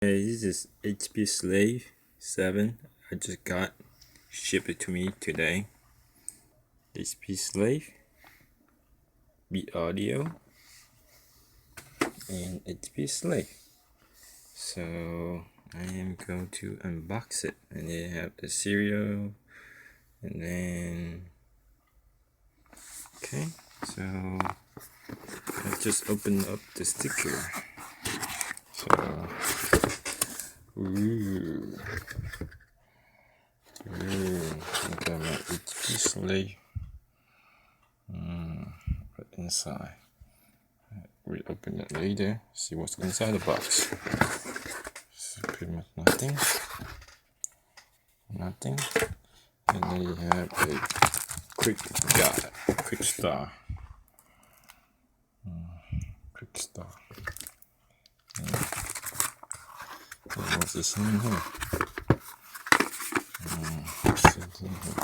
Hey, this is HP Slate 7. I just got shipped it to me today. HP Slate, Beat Audio, and HP Slate. So I am going to unbox it, and they have the serial, and then okay. So I just opened up the sticker. So. Ooh, I got my HP Slate inside. We'll open it later, see what's inside the box. So pretty much nothing. And then you have a quick start. Quick start. And what's this in here? What's this in here?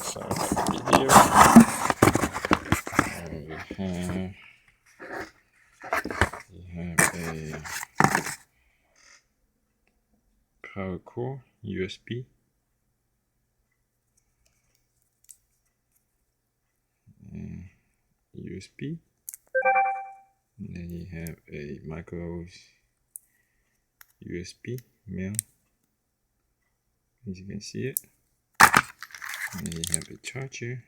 Sorry about the video. We have a power cord USB. USB. And then you have a micro USB male, as you can see it. And then you have a charger,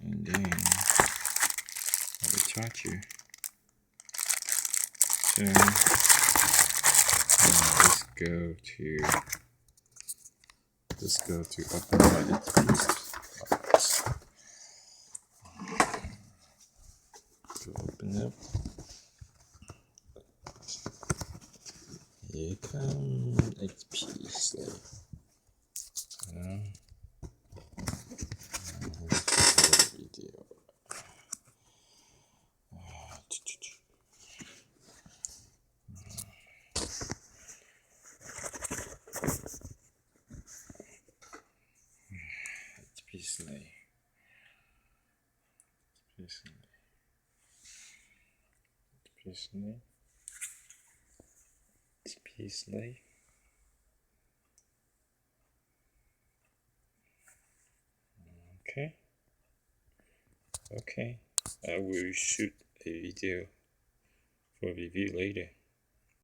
and then have a charger. So let's go to open my box. To open up. Here comes HP Slate. Video. HP Slate. Okay. I will shoot a video for review later.